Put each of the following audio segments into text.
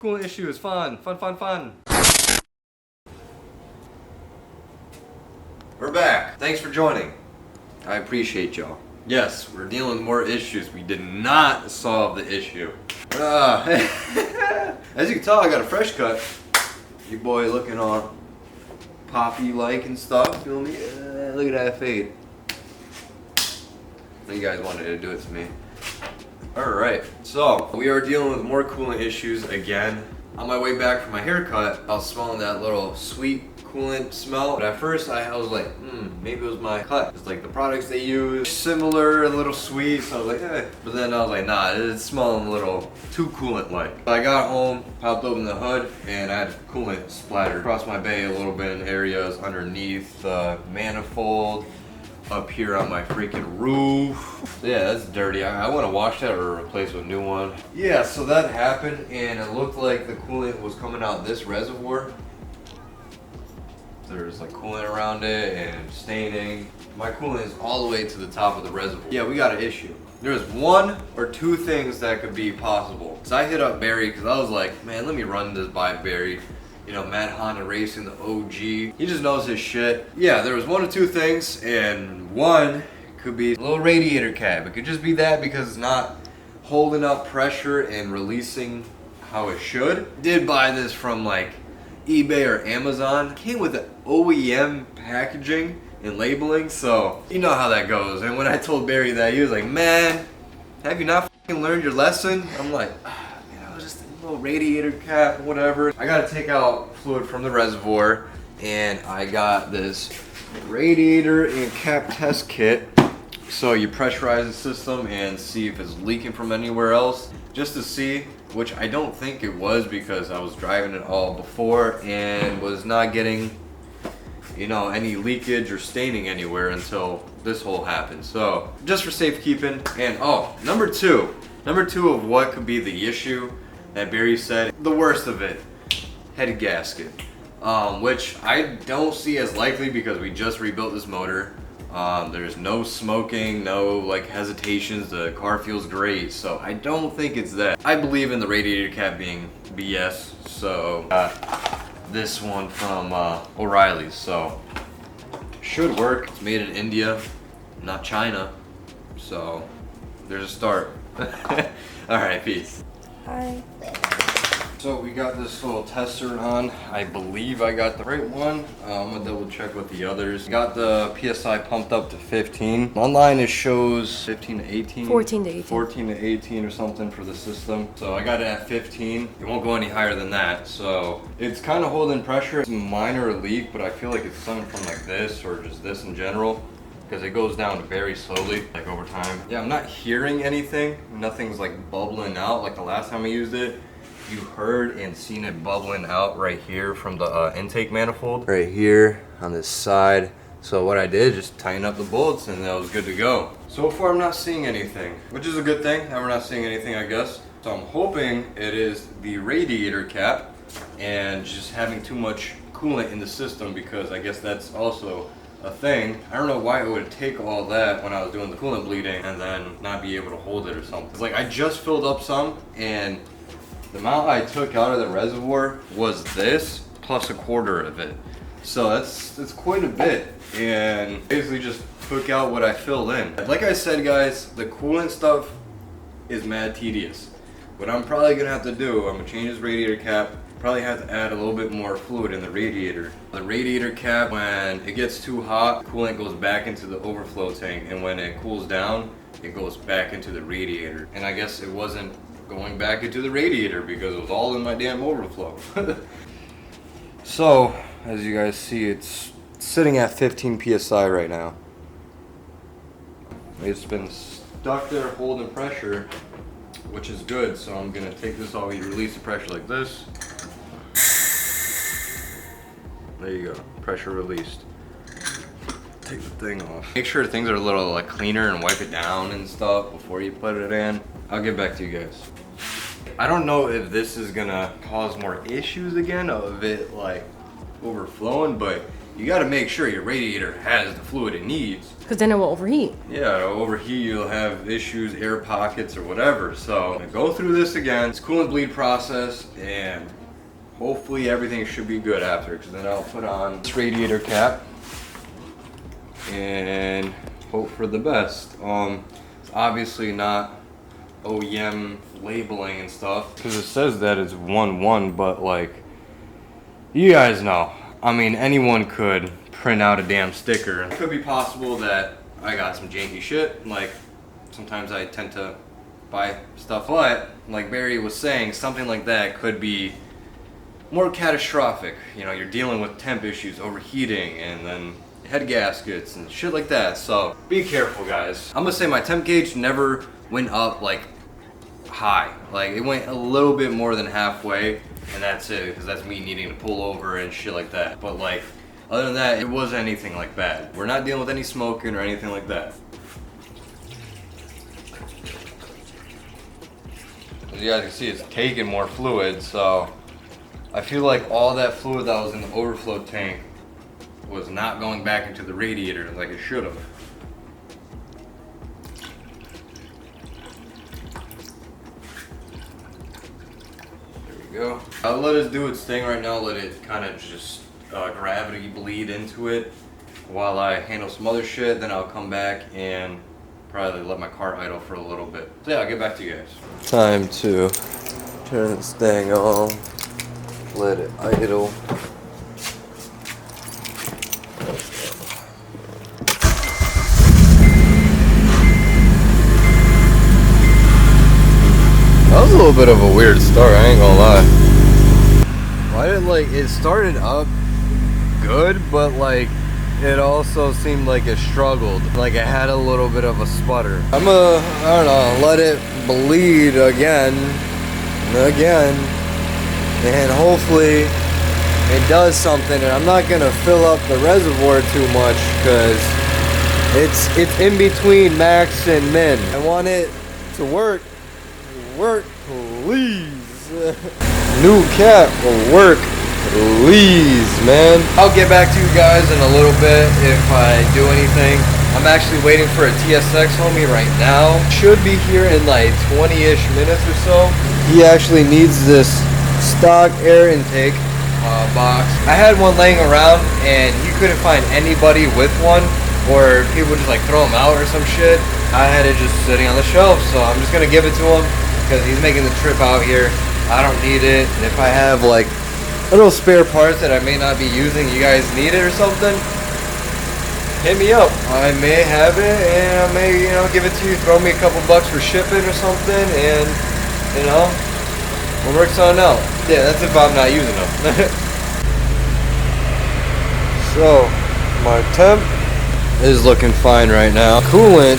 Coolant issue is fun. Fun. We're back. Thanks for joining. I appreciate y'all. Yes, we're dealing with more issues. We did not solve the issue. As you can tell, I got a fresh cut. Your boy looking all poppy-like and stuff. Feel me? Look at that fade. You guys wanted to do it to me. Alright, so we are dealing with more coolant issues again. On my way back from my haircut, I was smelling that little sweet coolant smell. But at first I was like, maybe it was my cut. It's like the products they use, similar, a little sweet. So I was like, eh. But then I was like, nah, it's smelling a little too coolant-like. I got home, popped open the hood, and I had coolant splattered across my bay a little bit in areas underneath the manifold. Up here on my freaking roof. Yeah, that's dirty. I want to wash that or replace with a new one. Yeah, so that happened and it looked like the coolant was coming out this reservoir. There's like coolant around it and staining. My coolant is all the way to the top of the reservoir. Yeah, we got an issue. There's one or two things that could be possible. So I hit up Barry because I was like, man, let me run this by Barry. You know, Mad Honda Racing, the OG. He just knows his shit. Yeah, there was one or two things, and one could be a little radiator cap. It could just be that because it's not holding up pressure and releasing how it should. Did buy this from like eBay or Amazon. Came with the OEM packaging and labeling, so you know how that goes. And when I told Barry that, he was like, man, have you not fucking learned your lesson? I'm like, radiator cap, whatever. I gotta take out fluid from the reservoir, and I got this radiator and cap test kit. So you pressurize the system and see if it's leaking from anywhere else, just to see, which I don't think it was because I was driving it all before and was not getting, you know, any leakage or staining anywhere until this hole happened. So just for safekeeping. And number two of what could be the issue that Barry said, the worst of it, head gasket, which I don't see as likely because we just rebuilt this motor. There's no smoking, no like hesitations, the car feels great, so I don't think it's that. I believe in the radiator cap being BS, so this one from O'Reilly's, so should work. It's made in India, not China, so there's a start. Alright, peace. Hi. So we got this little tester on. I believe I got the right one. I'm gonna double check with the others. Got the PSI pumped up to 15. Online it shows 15 to 18. 14 to 18. 14 to 18 or something for the system. So I got it at 15. It won't go any higher than that. So it's kind of holding pressure. It's a minor leak, but I feel like it's coming from like this or just this in general, because it goes down very slowly, like over time. Yeah, I'm not hearing anything. Nothing's like bubbling out like the last time I used it. You heard and seen it bubbling out right here from the intake manifold. Right here on this side. So what I did, just tighten up the bolts and that was good to go. So far I'm not seeing anything, which is a good thing that we're not seeing anything, I guess. So I'm hoping it is the radiator cap and just having too much coolant in the system, because I guess that's also a thing. I don't know why it would take all that when I was doing the coolant bleeding and then not be able to hold it or something. It's like I just filled up some, and the amount I took out of the reservoir was this plus a quarter of it. So that's quite a bit, and basically just took out what I filled in. Like I said, guys, the coolant stuff is mad tedious. What I'm probably gonna have to do, I'm gonna change this radiator cap. Probably have to add a little bit more fluid in the radiator. The radiator cap, when it gets too hot, coolant goes back into the overflow tank, and when it cools down, it goes back into the radiator. And I guess it wasn't going back into the radiator because it was all in my damn overflow. So, as you guys see, it's sitting at 15 PSI right now. It's been stuck there holding pressure, which is good. So I'm gonna take this off, you release the pressure like this. There you go, pressure released. Take the thing off. Make sure things are a little like cleaner and wipe it down and stuff before you put it in. I'll get back to you guys. I don't know if this is gonna cause more issues again, of it like overflowing, but you got to make sure your radiator has the fluid it needs. Because then it will overheat. Yeah, it'll overheat, you'll have issues, air pockets or whatever. So I'm gonna go through this again. It's coolant bleed process, and hopefully everything should be good after, because then I'll put on this radiator cap and hope for the best. It's obviously not OEM labeling and stuff, because it says that it's 1.1, but like, you guys know. I mean, anyone could print out a damn sticker. It could be possible that I got some janky shit. Like, sometimes I tend to buy stuff, but like Barry was saying, something like that could be more catastrophic. You know, you're dealing with temp issues, overheating, and then head gaskets and shit like that. So be careful, guys. I'm gonna say my temp gauge never went up like high. Like, it went a little bit more than halfway, and that's it, because that's me needing to pull over and shit like that. But like, other than that, it wasn't anything like bad. We're not dealing with any smoking or anything like that. As you guys can see, it's taking more fluid, so I feel like all that fluid that was in the overflow tank was not going back into the radiator like it should have. Go. I'll let it do its thing right now, let it kind of just gravity bleed into it while I handle some other shit. Then I'll come back and probably let my car idle for a little bit. So yeah, I'll get back to you guys. Time to turn this thing on, let it idle. That was a little bit of a weird start, I ain't gonna lie. Why did it started up good, but like it also seemed like it struggled. Like it had a little bit of a sputter. I don't know, let it bleed again and again, and hopefully it does something. And I'm not gonna fill up the reservoir too much, because it's in between max and min. I want it to work, please. New cap will work, please, man. I'll get back to you guys in a little bit if I do anything. I'm actually waiting for a Tsx homie right now. Should be here in like 20-ish minutes or so. He actually needs this stock air intake box. I had one laying around and he couldn't find anybody with one, or people just like throw them out or some shit. I had it just sitting on the shelf, so I'm just gonna give it to him, because he's making the trip out here. I don't need it, and if I have like little spare parts that I may not be using, you guys need it or something, hit me up. I may have it, and I may, give it to you, throw me a couple bucks for shipping or something, and we'll work something out. Yeah, that's if I'm not using them. So, my temp is looking fine right now. Coolant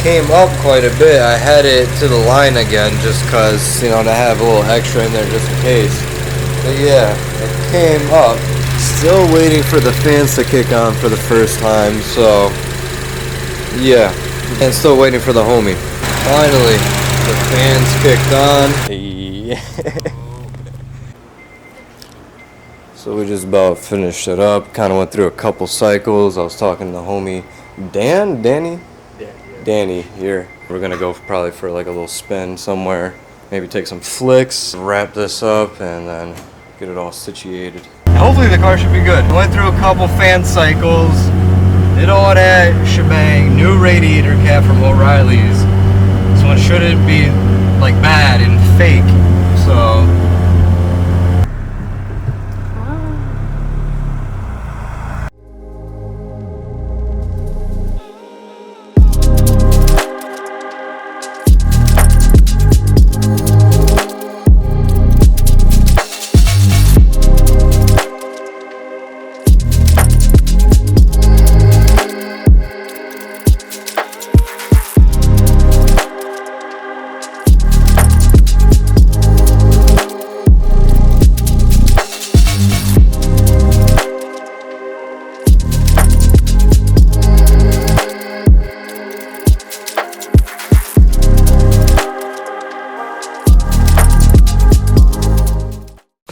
came up quite a bit. I had it to the line again just because, to have a little extra in there just in case. But yeah, it came up. Still waiting for the fans to kick on for the first time, so yeah. And still waiting for the homie. Finally, the fans kicked on. Yeah. So we just about finished it up. Kind of went through a couple cycles. I was talking to the homie Danny here. We're gonna go probably for like a little spin somewhere, maybe take some flicks, wrap this up, and then get it all situated. Hopefully the car should be good. Went through a couple fan cycles, did all that shebang, new radiator cap from O'Reilly's. This one shouldn't be like bad and fake, so.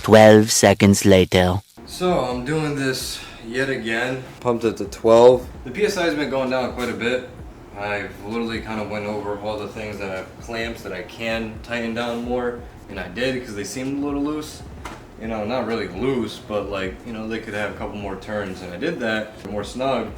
12 seconds later. So I'm doing this yet again. Pumped it to 12. The PSI has been going down quite a bit. I've literally kind of went over all the things that have clamps that I can tighten down more, and I did because they seemed a little loose. You know, not really loose, but like, you know, they could have a couple more turns, and I did that, more snug.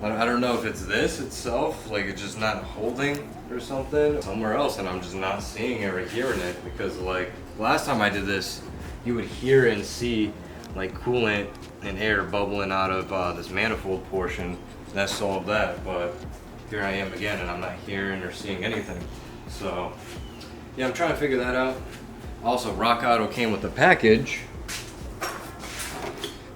I don't know if it's this itself, like it's just not holding or something somewhere else, and I'm just not seeing it or hearing it, because like last time I did this, you would hear and see like coolant and air bubbling out of this manifold portion. That solved that, but here I am again and I'm not hearing or seeing anything. So yeah, I'm trying to figure that out. Also, Rock Auto came with the package.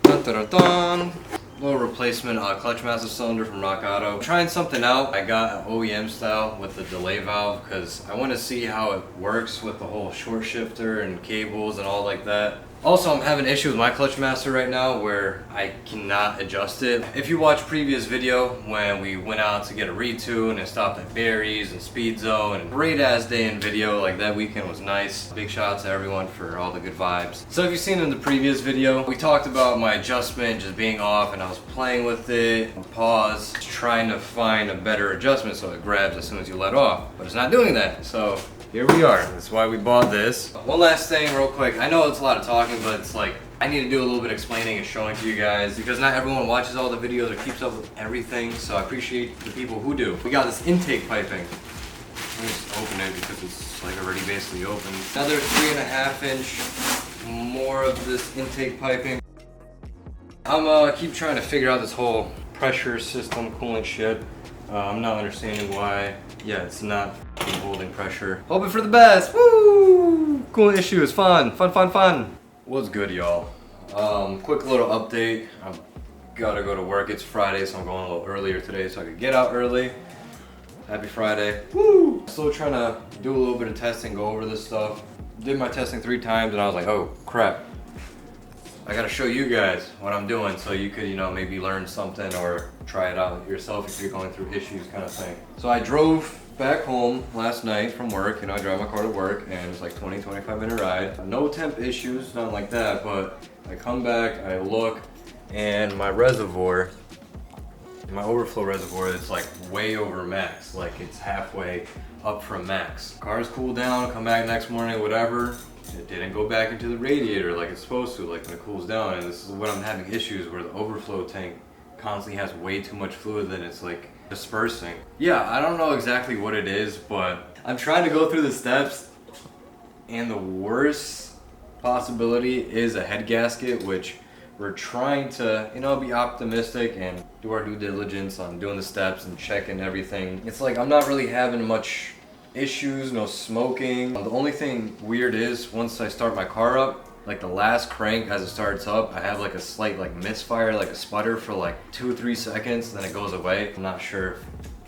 Dun, dun, dun, dun. Little replacement clutch master cylinder from Rock Auto. I'm trying something out. I got an OEM style with the delay valve because I want to see how it works with the whole short shifter and cables and all like that. Also, I'm having an issue with my clutch master right now where I cannot adjust it. If you watch previous video when we went out to get a retune and stopped at Barry's and Speed Zone, and great ass day in video, like that weekend was nice. Big shout out to everyone for all the good vibes. So if you've seen in the previous video, we talked about my adjustment just being off, and I was playing with it, pause, trying to find a better adjustment so it grabs as soon as you let off, but it's not doing that. So here we are. That's why we bought this. One last thing real quick. I know it's a lot of talking, but it's like I need to do a little bit of explaining and showing to you guys because not everyone watches all the videos or keeps up with everything, so I appreciate the people who do. We got this intake piping. Let me just open it because it's like already basically open. Another 3.5 inch more of this intake piping. I'm keep trying to figure out this whole pressure system coolant shit. I'm not understanding why. Yeah, it's not holding pressure. Hoping for the best. Woo! Coolant issue is fun. Fun. What's good, y'all? Quick little update. I've gotta go to work. It's Friday, so I'm going a little earlier today so I could get out early. Happy Friday. Woo! Still trying to do a little bit of testing, go over this stuff. Did my testing 3 times and I was like, oh crap. I gotta show you guys what I'm doing so you could, you know, maybe learn something or try it out yourself if you're going through issues kind of thing. So I drove back home last night from work, you know, I drive my car to work and it's like 20-25 minute ride. No temp issues, nothing like that, but I come back, I look, and my reservoir, my overflow reservoir is like way over max, like it's halfway up from max. Car's cooled down, come back next morning, whatever. It didn't go back into the radiator like it's supposed to, like when it cools down, and this is what I'm having issues where the overflow tank constantly has way too much fluid and it's like dispersing. Yeah, I don't know exactly what it is, but I'm trying to go through the steps, and the worst possibility is a head gasket, which we're trying to, you know, be optimistic and do our due diligence on doing the steps and checking everything. It's like I'm not really having much issues, no smoking. The only thing weird is once I start my car up, like the last crank as it starts up, I have like a slight like misfire, like a sputter for like 2-3 seconds, then it goes away. I'm not sure if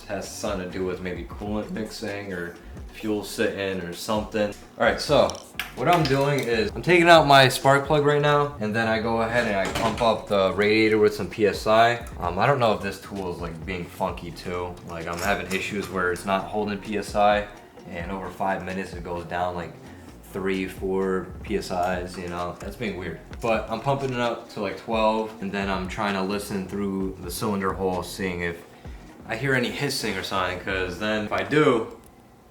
it has something to do with maybe coolant mixing or fuel sitting or something. All right, so what I'm doing is I'm taking out my spark plug right now, and then I go ahead and I pump up the radiator with some PSI. I don't know if this tool is like being funky too. Like I'm having issues where it's not holding PSI, and over 5 minutes it goes down like 3-4 PSIs, you know, that's being weird. But I'm pumping it up to like 12, and then I'm trying to listen through the cylinder hole, seeing if I hear any hissing or something, because then if I do,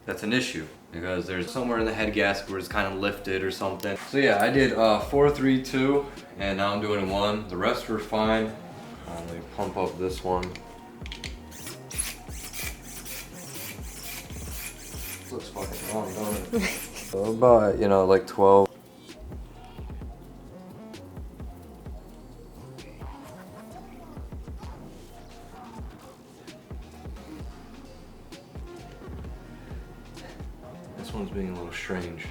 that's an issue, because there's somewhere in the head gasket where it's kind of lifted or something. So yeah, I did 4, 3, 2, and now I'm doing 1. The rest were fine. Let me pump up this one. Looks fucking wrong, don't it? So about, you know, like 12. This one's being a little strange.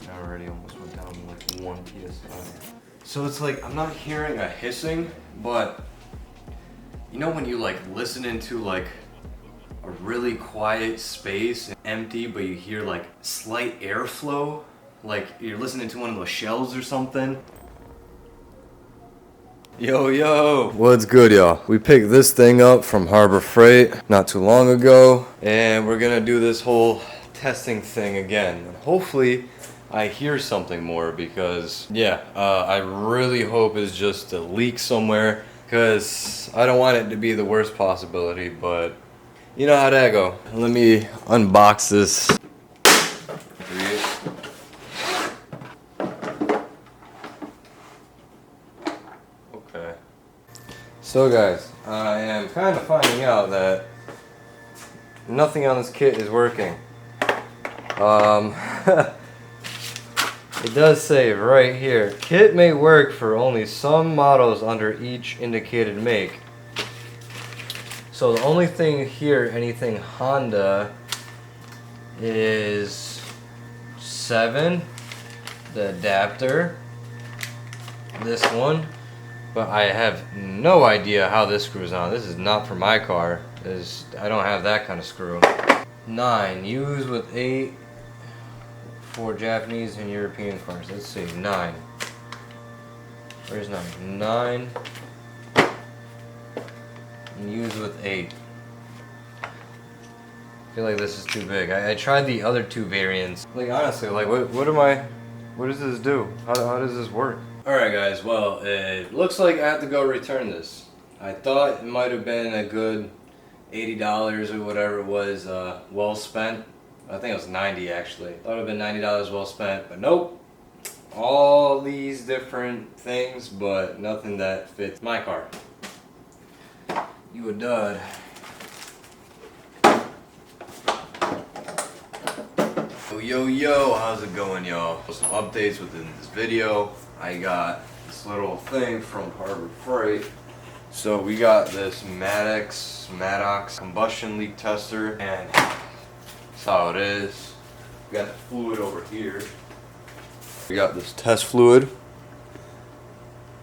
I already almost went down to like 1 PSI. So it's like, I'm not hearing a hissing, but you know when you like listen into like a really quiet space, empty, but you hear like slight airflow, like you're listening to one of those shells or something. Yo, what's good, y'all? We picked this thing up from Harbor Freight not too long ago, and we're gonna do this whole testing thing again. Hopefully I hear something more because, yeah, I really hope it's just a leak somewhere because I don't want it to be the worst possibility, but you know how that go. Let me unbox this. Okay. So guys, I am kind of finding out that nothing on this kit is working. It does say right here, kit may work for only some models under each indicated make. So the only thing here, anything Honda, is 7, the adapter, this one, but I have no idea how this screws on. This is not for my car. I don't have that kind of screw. 9, used with 8 for Japanese and European cars. Let's see, 9. Where's 9? 9. And used with 8. I feel like this is too big. I tried the other 2 variants. Like honestly, like what does this do? How does this work? Alright guys, well it looks like I have to go return this. I thought it might have been a good $80 or whatever it was well spent. I think it was 90 actually. Thought it would have been $90 well spent, but nope. All these different things, but nothing that fits my car. You a dud. Yo, how's it going, y'all? Some updates within this video. I got this little thing from Harbor Freight. So we got this Maddox combustion leak tester, and that's how it is. We got the fluid over here. We got this test fluid.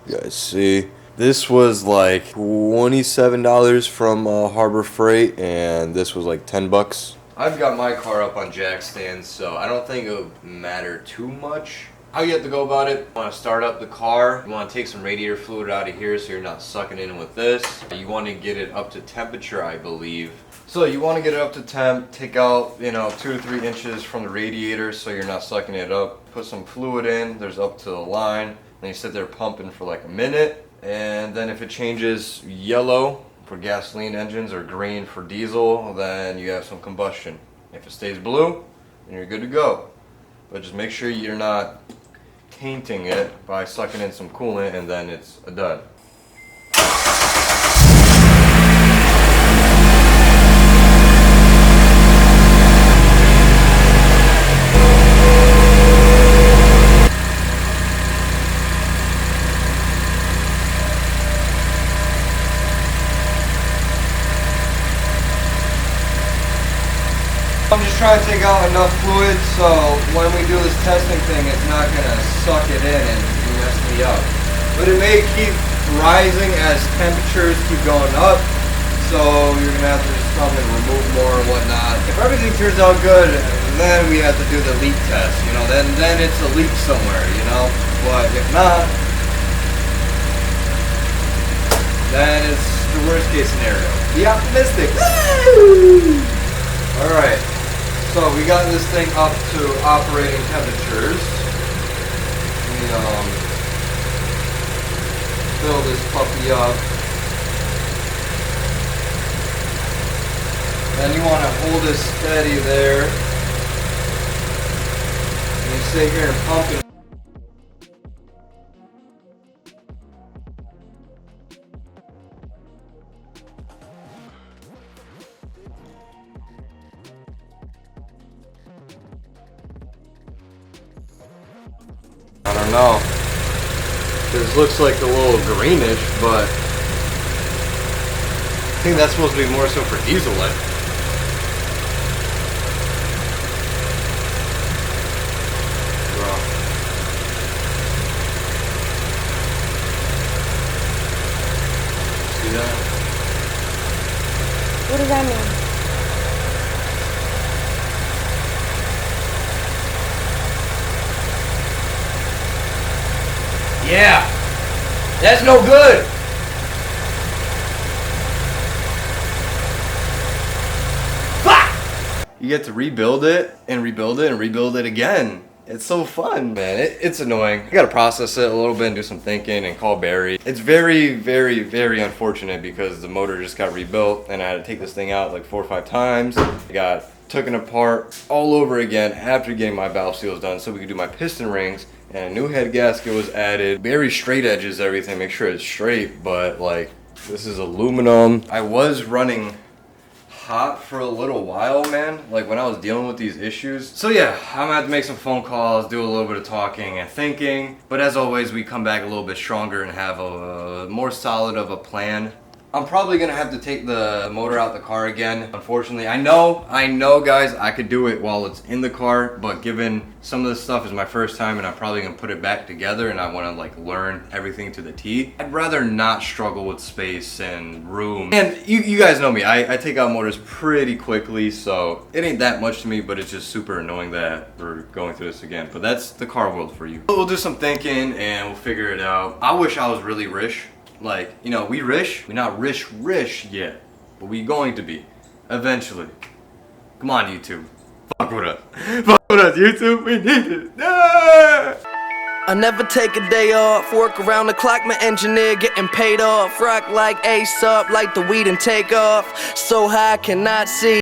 You guys see? This was like $27 from Harbor Freight, and this was like 10 bucks. I've got my car up on jack stands, so I don't think it would matter too much. How you have to go about it, you want to start up the car, you want to take some radiator fluid out of here so you're not sucking in with this. You want to get it up to temperature, I believe. So you want to get it up to temp, take out, 2 to 3 inches from the radiator so you're not sucking it up. Put some fluid in, there's up to the line, then you sit there pumping for like a minute, and then if it changes yellow for gasoline engines or green for diesel, then you have some combustion. If it stays blue, then you're good to go. But just make sure you're not tainting it by sucking in some coolant, and then it's a dud. I'm just trying to take out enough fluid so when we do this testing thing, it's not going to suck it in and mess me up. But it may keep rising as temperatures keep going up, so you're going to have to just come and remove more and whatnot. If everything turns out good, then we have to do the leak test, then it's a leak somewhere, But if not, then it's the worst case scenario. Be optimistic. Alright. So we got this thing up to operating temperatures. We fill this puppy up. Then you want to hold it steady there. And you sit here and pump it. I don't know. This looks like a little greenish, but I think that's supposed to be more so for diesel lift. See that? What does that mean? Yeah, that's no good. Fuck! You get to rebuild it and rebuild it and rebuild it again. It's so fun, man. It's annoying. I gotta process it a little bit and do some thinking and call Barry. It's very, very, very unfortunate because the motor just got rebuilt and I had to take this thing out like 4 or 5 times. It got taken apart all over again after getting my valve seals done so we could do my piston rings, and a new head gasket was added. Barry straight edges everything, make sure it's straight, but like this is aluminum. I was running hot for a little while, man, like when I was dealing with these issues. So yeah, I'm gonna have to make some phone calls, do a little bit of talking and thinking, but as always we come back a little bit stronger and have a more solid of a plan. I'm probably gonna have to take the motor out the car again. Unfortunately, I know guys, I could do it while it's in the car, but given some of this stuff is my first time and I'm probably gonna put it back together and I wanna like learn everything to the T, I'd rather not struggle with space and room. And you guys know me, I take out motors pretty quickly, so it ain't that much to me, but it's just super annoying that we're going through this again. But that's the car world for you. We'll do some thinking and we'll figure it out. I wish I was really Rish. Like, you know, we Rish, we're not Rish yet, but we going to be, eventually. Come on, YouTube. Fuck with us. Fuck with us, YouTube, we need it. Ah! I never take a day off, work around the clock, my engineer getting paid off. Rock like Ace up, like the weed and take off, so high I cannot see.